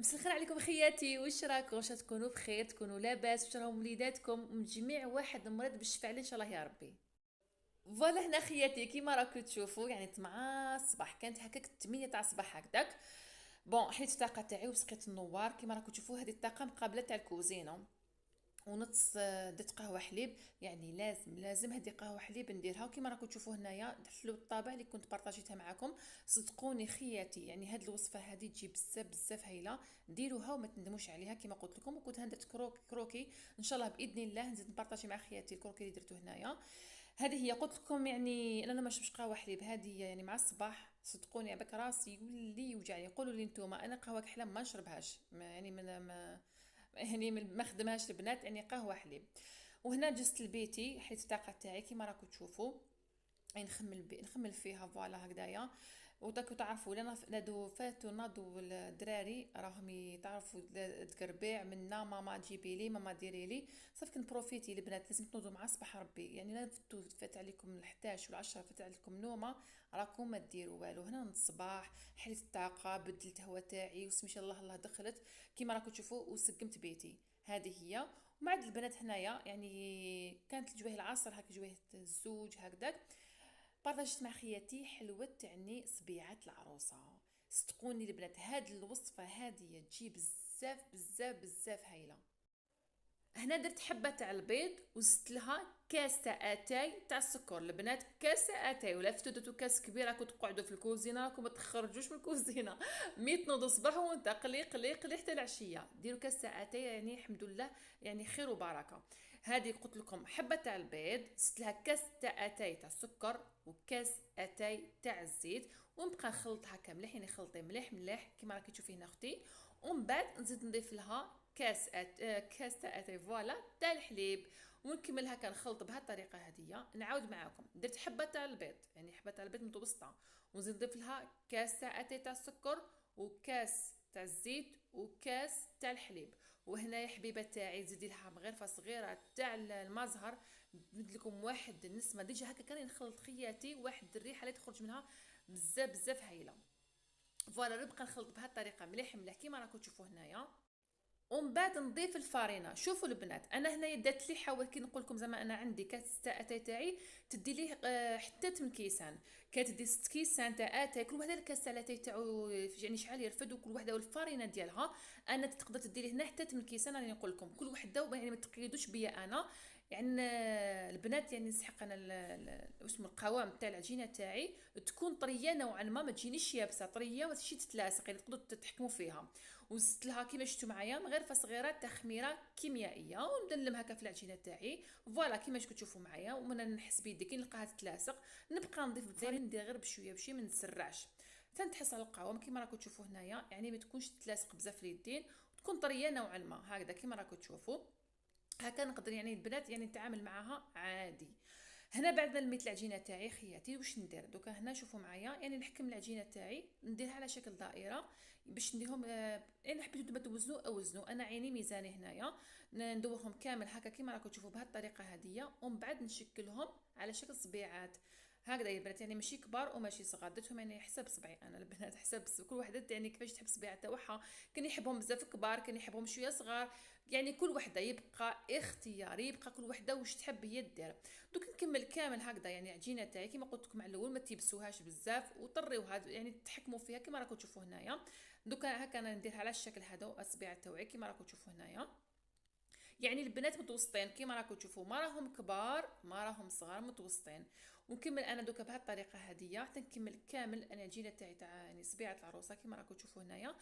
مساء الخير عليكم خياتي، واش راكم؟ واش تكونوا بخير، تكونوا لاباس، واش راهم وليداتكم من جميع واحد مريض بالشفاء عليه ان شاء الله يا ربي. فوالا هنا خياتي كيما راكم تشوفوا يعني مع الصباح كانت هكاك 8 تاع الصباح هكذاك. بون حيت الطاقه تاعي وسقيت النوار كيما راكم تشوفوا، هذه الطاقه مقابله تاع الكوزينه ونص درت قهوه حليب. يعني لازم هذه قهوه حليب نديرها، وكما راكم تشوفوا هنايا حلو الطابع اللي كنت بارطاجيتها معكم. صدقوني خياتي يعني هاد الوصفه هذه تجي بزاف بزاف هايله. ديروها وما تندموش عليها كما قلت لكم. وكنت درت كروكي ان شاء الله باذن الله نزيد نبارطاجي مع خياتي الكروكي اللي درته هنايا. هذه هي قلت لكم، يعني انا ما نشربش قهوه حليب، هذه هي يعني مع الصباح صدقوني عباك راسي يولي يوجعني. يقولوا لي نتوما انا قهوه كحله ما نشربهاش، يعني من ما يعني ما خدمهاش البنات، يعني قهوه حليب. وهنا جست لبيتي حيت الطاقه تاعي كيما راكم تشوفوا، يعني نخمل فيها فوالا هكذايا. وداك تعرفوا لنا نادو فاتو ناضوا الدراري راهم تعرفوا ديك الربيع منا ماما جيبي لي ماما ديري لي. صافي كنبروفيتي البنات لازم تنوضوا مع صباح ربي، يعني لا فات عليكم ال11 وال10 فات عليكم نومه راكم ما ديروا والو. هنا من الصباح حليت الطاقه، بدلت هوا تاعي وسمي الله الله دخلت كيما راكم تشوفوا وسقمت بيتي. هذه هي. ومع البنات هنايا يعني كانت الجواه العصر هكا جواه الزوج هكذاك. بارطاجيت مع خياتي حلوة تعني صبيعة العروسة. صدقوني البنات هاد الوصفة هادية تجي بزاف بزاف بزاف هايلة. هنا درت حبة تاع البيض وزدت لها كاس تاع اتاي تاع السكر. البنات كاس تاع اتاي، ولا فتو كاس كبير راكم تقعدوا في الكوزينه راكم ما تخرجوش من الكوزينه. ميت نوضوا الصباح وانت قلي قلي قلي حتى العشيه ديروا كاس تاع اتاي، يعني الحمد لله يعني خير وبركه. هذه قلت لكم حبه تاع البيض، زدت لها كاس تاع اتاي تاع السكر وكاس اتاي تاع الزيت، ونبقى نخلطها هكا مليح، يعني خلطي مليح مليح كيما راكي تشوفي هنا اختي. ومن بعد نزيد نضيف لها كاس تاع اتاي فوالا تاع الحليب، ونكملها كنخلط بهذه الطريقه هذه. نعاود معاكم درت حبه تاع البيض، يعني حبه تاع البيض متوسطه، ونزيد نضيف لها كاس تاع اتاي تاع السكر وكاس تاع الزيت وكاس تاع الحليب. وهنا يا حبيبه تاعي زيدي لها مغرفه صغيره تاع المزهر، ندير لكم واحد النسمه ديجا هكا كاني نخلط خياتي، واحد الريحه اللي تخرج منها بزاف بزاف هايله. فوالا نبقى نخلط بهذه الطريقه مليح مليح كيما راكم تشوفوا هنايا. ومن بعد نضيف الفارينه. شوفوا البنات انا هنايا درت لي حاول كي نقول لكم زعما انا عندي كاس تاع اتاي تاعي تدي ليه حتى 8 كيسان. كتدي 6 كيسان تاع اتاي، كل وحده الكاس تاع الاتاي تاعو يعني شحال يرفد، وكل وحده والفارينه ديالها. انا تقدر تدي ليه هنا حتى 8 كيسان، راني نقول لكم كل وحده، يعني ما تقيدوش بيا انا. يعني البنات يعني نسحق انا اسمه القوام تاع العجينه تاعي تكون طريه نوعا ما تجينيش يابسه، طريه ما تجيش تتلاصق، يعني تقدروا تتحكموا فيها. وزدت لها كيما شفتوا معايا مغرفه صغيره تخميره كيميائيه، وندلم هكا في العجينه تاعي فوالا كيما تشوفوا معايا. ومن نحس بيدي كي نلقاها تتلاصق نبقى نضيف الفريم، ندير غير بشويه بشويه ما نتسرعش. تنتحص على القوام كيما راكم تشوفوا هنايا، يعني ما تكونش تتلاصق بزاف في اليدين، وتكون طريه نوعا ما هكذا كيما راكم تشوفوا. هكا نقدر يعني البنات يعني نتعامل معاها عادي. هنا بعد ما نميت العجينه تاعي خياتي واش ندير دوكا؟ هنا شوفوا معايا يعني نحكم العجينه تاعي نديرها على شكل دائره باش نديرهم يعني حبيتو نتوما توزنوا اوزنوا، انا عيني ميزاني هنايا. ندوخهم كامل هكا كيما راكم تشوفوا بهذه الطريقه هذه، ومن بعد نشكلهم على شكل صبيعات هكذا يا البنات، يعني ماشي كبار وماشي صغار، درتهم يعني حسب صبعي انا البنات، حسب كل وحده يعني كيفاش تحب صبيعه تاعها. كان يحبهم بزاف كبار، كان يحبهم شويه صغار، يعني كل وحده يبقى اختياري، يبقى كل وحده واش تحب هي دير. دوك نكمل كامل هكذا يعني عجينه تاعي كيما قلت لكم على الاول ما تيبسوهاش بزاف وطريوها، يعني تحكموا فيها كيما راكم تشوفوا هنايا. دوكا هكا انا نديرها على الشكل هذا واصبع تاوعي كيما راكم تشوفوا هنايا. يعني البنات متوسطين كيما راكم تشوفوا، ما راهم كبار ما راهم صغار، متوسطين. ونكمل انا دوكا بهذه الطريقه هذه حتى نكمل كامل انا العجينه تاعي تاع يعني صبيعه العروسه كيما راكم تشوفوا هنايا.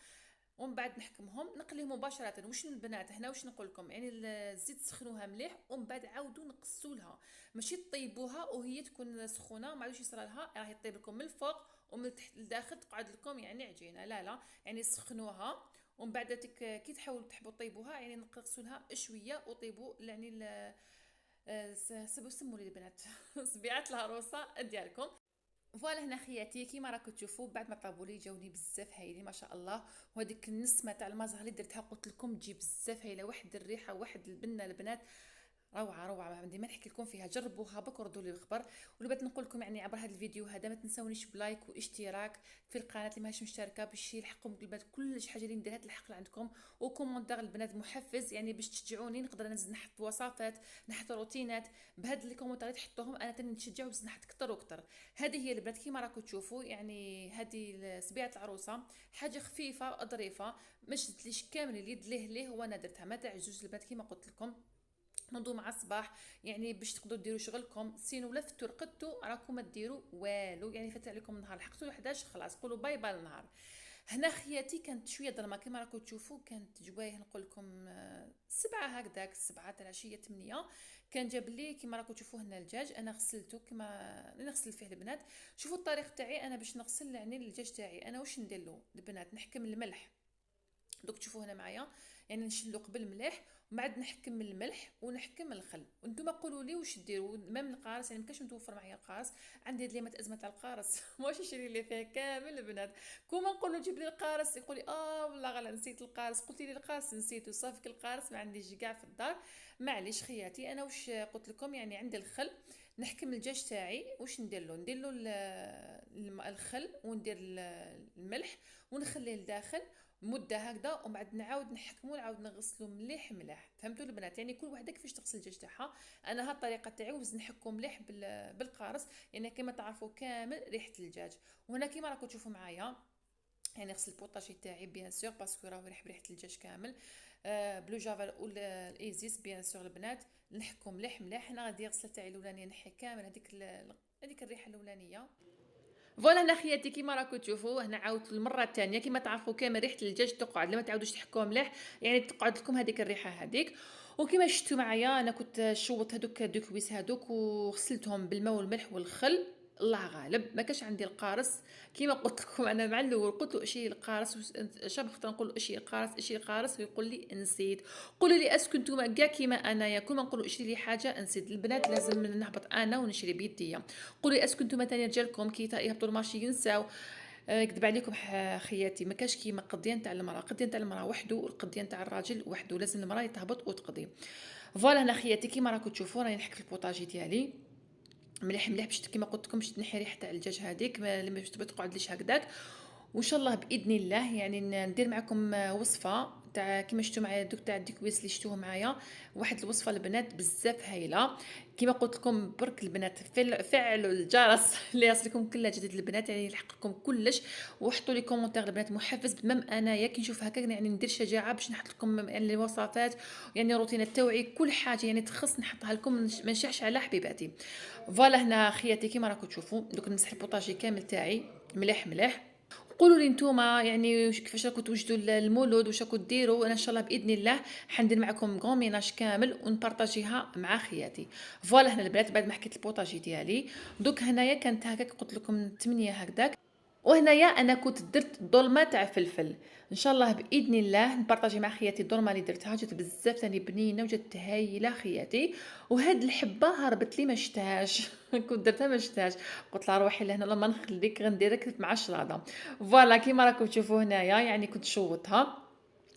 ومن بعد نحكمهم نقليهم مباشره. واش البنات هنا واش نقول لكم، يعني الزيت تسخنوها مليح ومن بعد عاودوا نقصوا لها، ماشي طيبوها وهي تكون سخونه ما عادش يصرى لها راهي طيب لكم من الفوق ومن تحت لداخل تقعد لكم يعني عجينه. لا لا، يعني سخنوها ومن بعد كي تحاولوا تحبوا طيبوها يعني نقصوا لها شويه وطيبوا يعني سموا لي البنات صبيعات العروسه ديالكم. فوالا هنا خياتي كيما راكم تشوفوا بعد ما طابوا لي جاوني بزاف هايلين ما شاء الله. وهذيك النسمه تاع المزهر اللي درتها قلت لكم تجي بزاف هايله، واحد الريحه واحد البنه البنات روعه روعه، عندي ما نحكي لكم فيها، جربوها بك وردوا لي الخبر. واللي بغيت نقول لكم يعني عبر هذا الفيديو هذا، ما تنسونيش بلايك واشتراك في القناه اللي ماهيش مشتركه، باش يلحقكم البنات كل حاجه اللي نديرها تلحق عندكم. وكومونتير البنات محفز، يعني باش تشجعوني نقدر نزيد نحط وصفات، نحط روتينات. بهاد لي كومونتير تحطوهم انا تاني نتشجع ونزيد نحط اكثر واكثر. هذه هي البنات كيما راكم تشوفوا، يعني هذه سبيعه العروسه، حاجه خفيفه ظريفه، ما شدتليش كامل اليد ليه ليه، وانا درتها ما تعجوش البنات كيما قلت لكم. نوضوا مع الصباح يعني باش تقدروا ديروا شغلكم، سينو لفتوا رقدتوا راكم ما ديروا والو، يعني فات عليكم النهار لحقتوا 11 خلاص قولوا باي باي النهار. هنا خياتي كانت شويه ظلمه كما راكم تشوفوا، كانت جوايه نقول لكم 7 هكذاك، 7 تاع العشيه 8. كان جاب لي كما راكم تشوفوا هنا الدجاج، انا غسلته كما نغسل فيه البنات. شوفوا الطريق تاعي انا باش نغسل يعني الدجاج تاعي، انا واش ندير له البنات، نحكم الملح. دوك تشوفوا هنا معايا، يعني نشلو قبل الملح ومن بعد نحكم الملح ونحكم الخل. وانتم قولوا لي واش ديروا، مام القارص يعني مكاش متوفر معايا القارص، عندي هاد ليمات ازمه تاع القارص واش نشري لي فيه كامل البنات. كوما نقول له جيب لي القارص يقول لي والله غلا نسيت القارص، قلت لي القارص نسيته صافي، القارص ما عنديش كاع في الدار. معليش خياتي، انا واش قلت لكم يعني عندي الخل، نحكم الدجاج تاعي واش ندير له الخل، وندير الملح ونخليه لداخل مده هكذا، ومن بعد نعاود نحكمو نعاود نغسلو مليح مليح. فهمتوا البنات، يعني كل وحده كيفاش تغسل الدجاج تاعها. انا ها الطريقه تاعي وز نحكو مليح بالقارص، يعني كما تعرفوا كامل ريحه الدجاج. وهنا كما راكم تشوفوا معايا، يعني غسل البوطاجي تاعي بيان سور باسكو راه يريح بريحه الدجاج كامل. بلو جافا ولا الايزيس بيان سور البنات، نحكو مليح مليح. انا غادي غسله تاعي الاولانيه نحي كامل هذيك الريحه الاولانيه. فوالا هنا خياتي كيما راكم تشوفوا، هنا عاودت المره الثانيه كيما تعرفوا كامل ريحه الدجاج تقعد لما تعاودوش تحكوها مليح، يعني تقعد لكم هذيك الريحه هذيك. وكما شفتوا معايا انا كنت شوط هذوك الدوكويس هذوك وغسلتهم بالماء والملح والخل. الله غالب ما كاش عندي القارص، كيما قلت لكم انا مع الاول قلت له اشي القارص، شاب خطر نقول له اشي القارص اشي القارص ويقول لي نسيت. قولوا لي اسكو نتوما كاع كيما انايا كل ما نقول له اشري لي حاجه نسيت البنات، لازم نهبط انا ونشري بيديا. قولوا لي اسكو نتوما تاني رجالكم كي يهبطوا المارشي ينساو. كذب عليكم خياتي، ما كاش كيما قضيان تاع المراه، قضيان تاع المراه وحده والقضيان تاع الراجل وحده، لازم المراه تهبط وتقضي. فوالا هنا خياتي كيما راكم تشوفوا راني نحك في البوطاجي ديالي مليح مليح باش كيما قلت لكم باش تنحي ريحه تاع الدجاج هذيك ما باش تقعد ليش هكذاك. وان شاء الله باذن الله يعني ندير معكم وصفه تاع كيما شفتوا معايا دوك تاع الديكويس اللي شفتوه معايا، واحد الوصفه البنات بزاف هايله. كيما قلت لكم برك البنات فعلوا الجرس اللي يصلكم كل جديد البنات، يعني يلحق لكم كلش. وحطوا لي كومونتير البنات محفز بمام انايا كي نشوف هكا يعني ندير شجاعه باش نحط لكم يعني الوصفات، يعني روتين التوعي كل حاجه يعني تخص نحطها لكم، ما نشعش على حبيباتي. فوالا هنا خياتي كيما راكم تشوفوا دوك نمسح البوطاجي كامل تاعي مليح مليح. قولوا لي نتوما يعني كيفاش راكم توجدوا المولود واش راكم ديروا، انا ان شاء الله باذن الله حندير معكم غون ميناج كامل ونبارطاجيها مع خياتي. فوالا هنا البنات بعد ما حكيت البوطاجي ديالي، دوك هنايا كانت هكاك قلت لكم 8 هكذاك. وهنايا انا كنت درت ظلمه تاع فلفل، ان شاء الله باذن الله نبارطاجي مع خياتي الظلمه اللي درتها، جات بزاف ثاني بنينه وجات هايله خياتي. وهاد الحبه هربت لي ما شفتهاش كنت درتها ما شفتهاش، قلت لها روحي لهنا لما نخليك غنديرك مع الشلاضه. فوالا كيما راكم تشوفوا هنايا يعني كنت شوطها.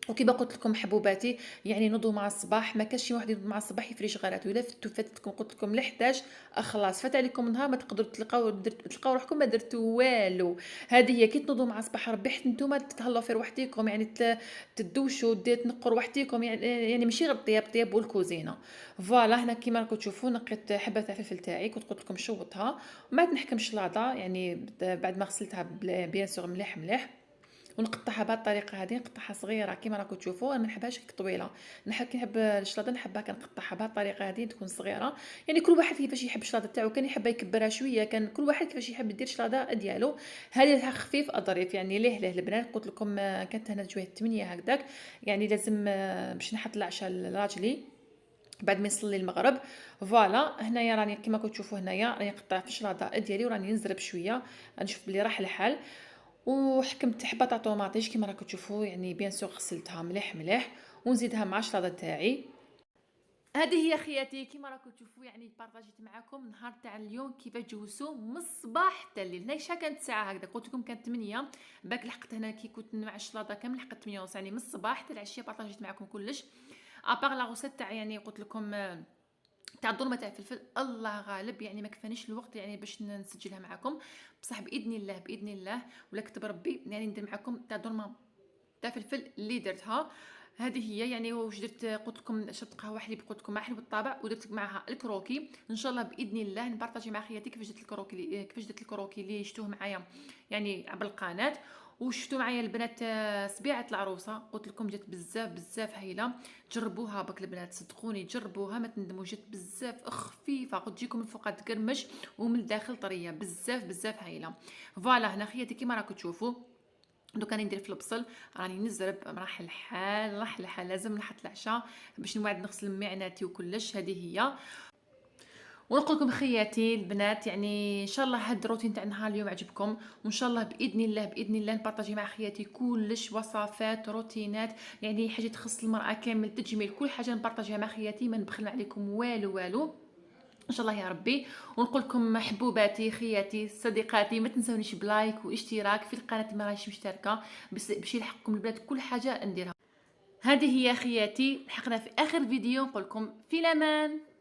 وكيما قلت لكم حبوباتي، يعني نوضوا مع الصباح ما كاش شي واحد ينوض مع الصباح يفريش غراتو، الا فاتتكم قلت لكم ل 11 خلاص فات عليكم النهار، ما تقدروا تلقاو روحكم ما درتوا والو. هذه هي كي تنوضوا مع الصباح ربي حتى نتوما تتهلاو في روحتكم، يعني تدوشوا تنقوا روحتكم، يعني ماشي غير الطياب والكوزينه. فوالا هنا كيما راكم تشوفوا نقيت حبه تاع الفلفل تاعي كنت قلت لكم شوطها، ومن بعد نحكم شلاضه يعني بعد ما غسلتها بيان سور مليح مليح. ونقطعها بهذه الطريقه هذه، نقطعها صغيره كيما راكم تشوفوا، انا ما نحبهاش طويله، نحب الشلاضه نحبها كنقطعها بهذه الطريقه هذه تكون صغيره. يعني كل واحد كيفاش يحب الشلاضه تاعو، كان يحبها يكبرها شويه، كان كل واحد كيفاش يحب يدير الشلاضه ديالو. هذه خفيف اظريف يعني ليه البنات قلت لكم كانت هنا جويه 8 هكذاك، يعني لازم باش نحط العشاء لراجلي بعد ما يصلي المغرب. فوالا هنايا راني كيما كتشوفوا هنايا راني نقطع في الشلاضه ديالي وراني نزرب شويه، نشوف بلي راح الحال. وحكمت حبه تاع طوماطيش كيما راكم تشوفوا، يعني بيان سور غسلتها مليح مليح ونزيدها مع الشلاضه تاعي. هذه هي خياتي كيما راكم تشوفوا، يعني بارطاجيت معكم نهار تاع اليوم كيفاش جوسو من الصباح حتى الليل. هنا شحال كانت ساعه هكذا، قلت لكم كانت 8 باك لحقت هنا كي كنت مع الشلاضه كامل لحقت 8 ونص، يعني من الصباح حتى العشيه بارطاجيت معكم كلش. ابار لا غوسيت تاع يعني قلت لكم تاع الظلمه تاع الفلفل الله غالب، يعني ما كفانيش الوقت يعني باش نسجلها معكم. بصح باذن الله باذن الله ولا كتب ربي يعني ندير معكم تاع الظلمه تاع فلفل اللي درتها. هذه هي يعني واش درت، قلت لكم شربت قهوه حليب، قلت لكم مع حليب بالطبع، ودرت معها الكروكي. ان شاء الله باذن الله نبارطاجي مع خياتي كيفاش درت الكروكي، كيفاش درت الكروكي اللي شفتوه معايا يعني عبر القناه. وشفتوا معايا البنات سبيعه العروسه، قلت لكم جات بزاف بزاف هايله. جربوها بك البنات صدقوني، جربوها ما تندموا، جات بزاف خفيفه، قد تجيكم من فوق تقرمش ومن الداخل طريه بزاف بزاف هايله. فوالا هنا خياتي كيما راكم تشوفوا. دوكا راني ندير في البصل، راني نزرب، راح الحال راح الحال لازم نحط العشاء باش نوعد نغسل معاناتي وكلش. هذه هي. ونقول لكم خياتي البنات يعني ان شاء الله هاد الروتين تاع نهار اليوم عجبكم، وان شاء الله باذن الله باذن الله نبارطاجي مع خياتي كلش وصفات روتينات، يعني حاجه تخص المراه كامل، تجميل، كل حاجه نبارطاجيها مع خياتي، ما نبخل عليكم والو والو ان شاء الله يا ربي. ونقول لكم حبوباتي خياتي صديقاتي، ما تنسونيش بلايك واشتراك في القناه ما راهيش مشتركه باش يلحقكم البنات كل حاجه نديرها. هذه هي خياتي، لحقنا في اخر فيديو، نقول لكم في الامان.